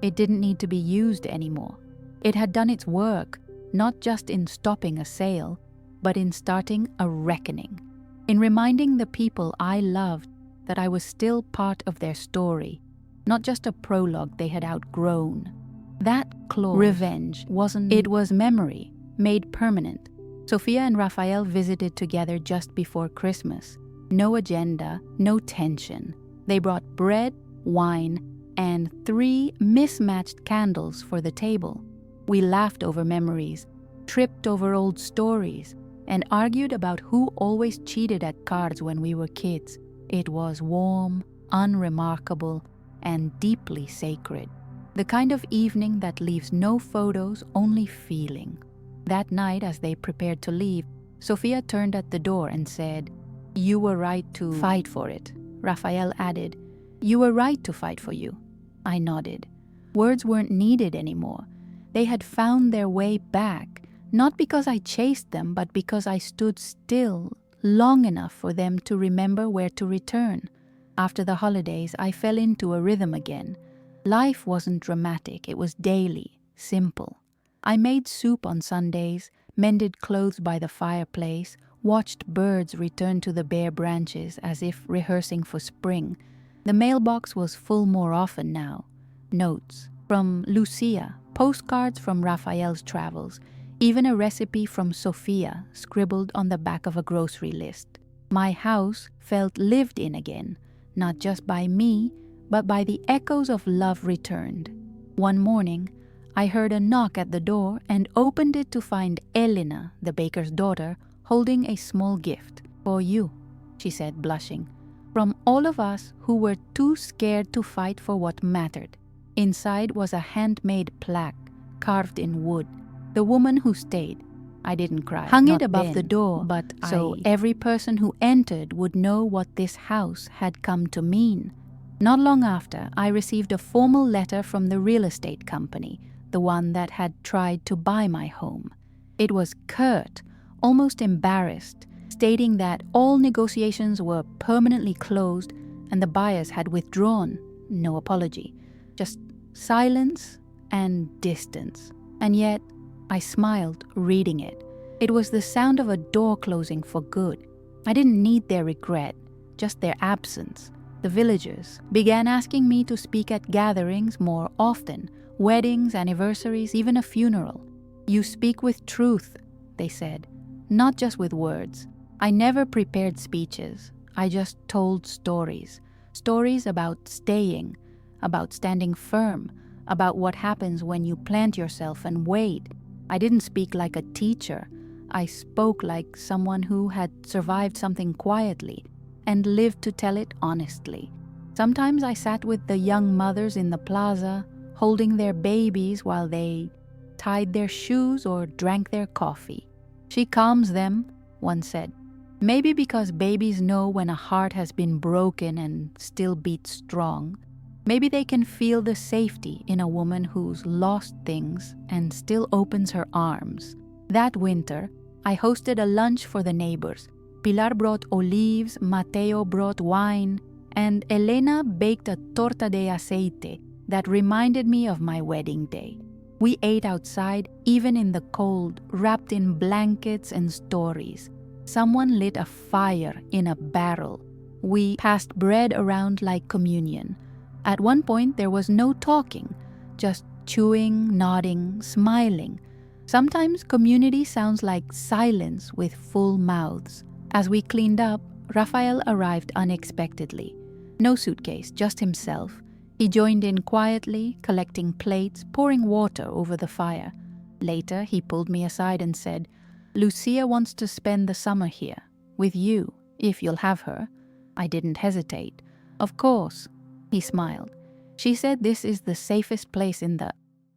It didn't need to be used anymore. It had done its work, not just in stopping a sale, but in starting a reckoning, in reminding the people I loved that I was still part of their story, not just a prologue they had outgrown. That clause, revenge, wasn't. It was memory, made permanent. Sophia and Raphael visited together just before Christmas. No agenda, no tension. They brought bread, wine, and 3 mismatched candles for the table. We laughed over memories, tripped over old stories, and argued about who always cheated at cards when we were kids. It was warm, unremarkable, and deeply sacred. The kind of evening that leaves no photos, only feeling. That night, as they prepared to leave, Sophia turned at the door and said, "You were right to fight for it." Raphael added, "You were right to fight for you." I nodded. Words weren't needed anymore. They had found their way back, not because I chased them, but because I stood still long enough for them to remember where to return. After the holidays, I fell into a rhythm again. Life wasn't dramatic, it was daily, simple. I made soup on Sundays, mended clothes by the fireplace, watched birds return to the bare branches as if rehearsing for spring. The mailbox was full more often now. Notes from Lucia, postcards from Raphael's travels, even a recipe from Sophia scribbled on the back of a grocery list. My house felt lived in again, not just by me, but by the echoes of love returned. One morning, I heard a knock at the door and opened it to find Elena, the baker's daughter, holding a small gift. "For you," she said, blushing. "From all of us who were too scared to fight for what mattered." Inside was a handmade plaque, carved in wood. "The woman who stayed." I didn't cry. Hung it above the door, but so every person who entered would know what this house had come to mean. Not long after, I received a formal letter from the real estate company, the one that had tried to buy my home. It was curt, almost embarrassed, stating that all negotiations were permanently closed and the buyers had withdrawn. No apology, just silence and distance. And yet, I smiled reading it. It was the sound of a door closing for good. I didn't need their regret, just their absence. The villagers began asking me to speak at gatherings more often, weddings, anniversaries, even a funeral. "You speak with truth," they said, "not just with words." I never prepared speeches. I just told stories. Stories about staying, about standing firm, about what happens when you plant yourself and wait. I didn't speak like a teacher. I spoke like someone who had survived something quietly and lived to tell it honestly. Sometimes I sat with the young mothers in the plaza, holding their babies while they tied their shoes or drank their coffee. "She calms them," one said. Maybe because babies know when a heart has been broken and still beats strong. Maybe they can feel the safety in a woman who's lost things and still opens her arms. That winter, I hosted a lunch for the neighbors. Pilar brought olives, Mateo brought wine, and Elena baked a torta de aceite that reminded me of my wedding day. We ate outside, even in the cold, wrapped in blankets and stories. Someone lit a fire in a barrel. We passed bread around like communion. At one point, there was no talking, just chewing, nodding, smiling. Sometimes community sounds like silence with full mouths. As we cleaned up, Raphael arrived unexpectedly. No suitcase, just himself. He joined in quietly, collecting plates, pouring water over the fire. Later, he pulled me aside and said, "Lucia wants to spend the summer here, with you, if you'll have her." I didn't hesitate. "Of course," he smiled. "She said this is the safest place in the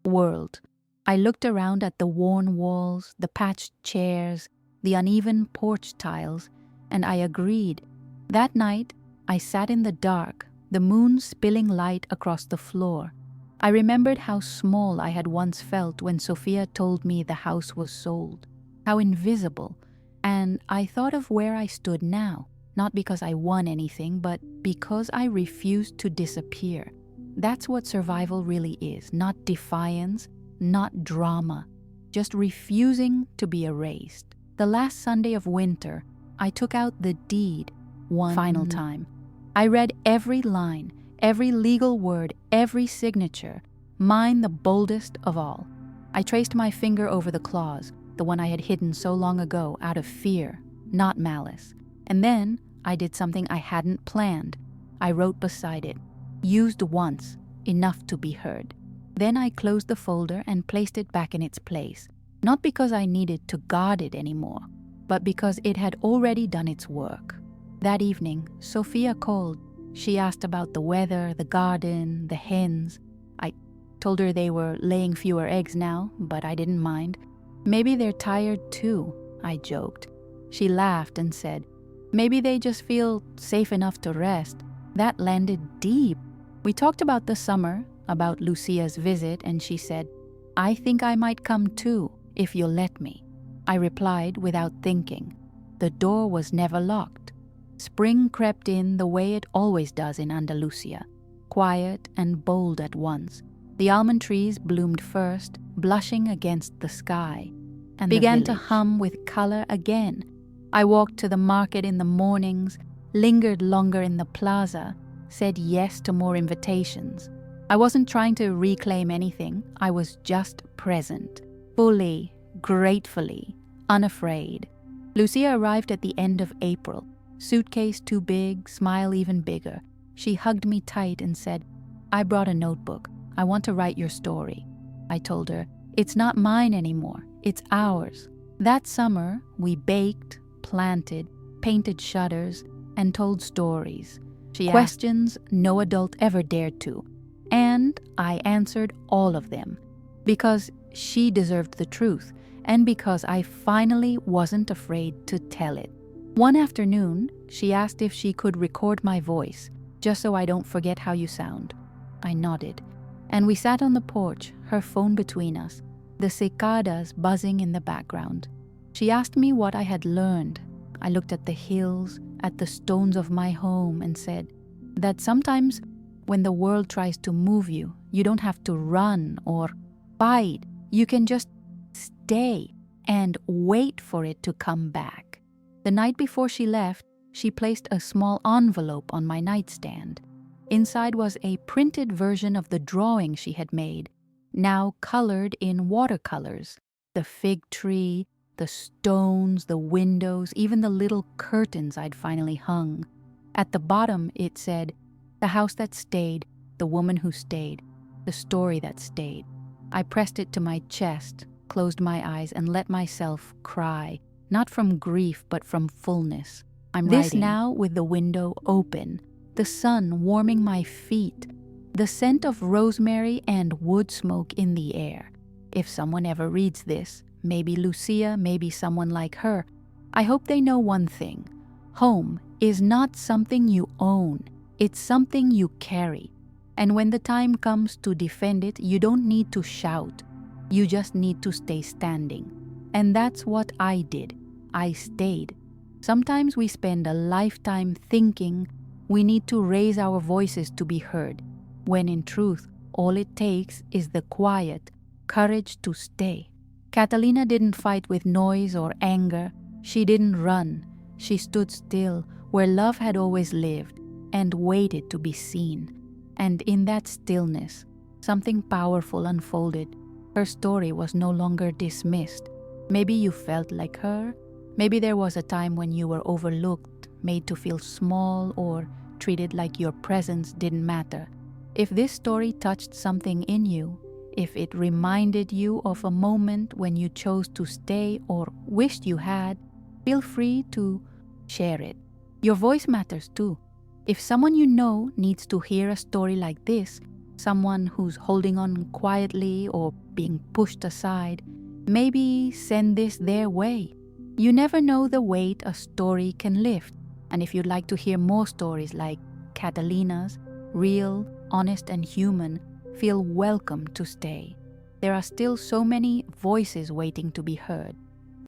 world." I looked around at the worn walls, the patched chairs, the uneven porch tiles, and I agreed. That night, I sat in the dark, the moon spilling light across the floor. I remembered how small I had once felt when Sophia told me the house was sold, how invisible, and I thought of where I stood now, not because I won anything, but because I refused to disappear. That's what survival really is, not defiance, not drama, just refusing to be erased. The last Sunday of winter, I took out the deed one final time. I read every line, every legal word, every signature, mine the boldest of all. I traced my finger over the clause, the one I had hidden so long ago out of fear, not malice. And then I did something I hadn't planned. I wrote beside it, "Used once, enough to be heard." Then I closed the folder and placed it back in its place, not because I needed to guard it anymore, but because it had already done its work. That evening, Sophia called. She asked about the weather, the garden, the hens. I told her they were laying fewer eggs now, but I didn't mind. "Maybe they're tired too," I joked. She laughed and said, "Maybe they just feel safe enough to rest." That landed deep. We talked about the summer, about Lucia's visit, and she said, "I think I might come too, if you'll let me." I replied without thinking. The door was never locked. Spring crept in the way it always does in Andalusia, quiet and bold at once. The almond trees bloomed first, blushing against the sky, and began to hum with color again. I walked to the market in the mornings, lingered longer in the plaza, said yes to more invitations. I wasn't trying to reclaim anything, I was just present, fully, gratefully, unafraid. Lucia arrived at the end of April, suitcase too big, smile even bigger. She hugged me tight and said, "I brought a notebook. I want to write your story." I told her, "It's not mine anymore, it's ours." That summer, we baked, planted, painted shutters, and told stories. She questions no adult ever dared to, and I answered all of them, because she deserved the truth, and because I finally wasn't afraid to tell it. One afternoon, she asked if she could record my voice, just so I don't forget how you sound. I nodded, and we sat on the porch, her phone between us, the cicadas buzzing in the background. She asked me what I had learned. I looked at the hills, at the stones of my home, and said that sometimes when the world tries to move you, you don't have to run or fight. You can just stay and wait for it to come back. The night before she left, she placed a small envelope on my nightstand. Inside was a printed version of the drawing she had made, now colored in watercolors. The fig tree, the stones, the windows, even the little curtains I'd finally hung. At the bottom it said, "The house that stayed, the woman who stayed, the story that stayed." I pressed it to my chest, closed my eyes, and let myself cry, not from grief but from fullness. I'm writing now with the window open, the sun warming my feet, the scent of rosemary and wood smoke in the air. If someone ever reads this, maybe Lucia, maybe someone like her, I hope they know one thing. Home is not something you own, it's something you carry. And when the time comes to defend it, you don't need to shout. You just need to stay standing. And that's what I did. I stayed. Sometimes we spend a lifetime thinking we need to raise our voices to be heard, when in truth, all it takes is the quiet courage to stay. Catalina didn't fight with noise or anger. She didn't run. She stood still where love had always lived and waited to be seen. And in that stillness, something powerful unfolded. Her story was no longer dismissed. Maybe you felt like her. Maybe there was a time when you were overlooked, made to feel small, or treated like your presence didn't matter. If this story touched something in you, if it reminded you of a moment when you chose to stay or wished you had, feel free to share it. Your voice matters too. If someone you know needs to hear a story like this, someone who's holding on quietly or being pushed aside, maybe send this their way. You never know the weight a story can lift. And if you'd like to hear more stories like Catalina's, real, honest, and human, feel welcome to stay. There are still so many voices waiting to be heard.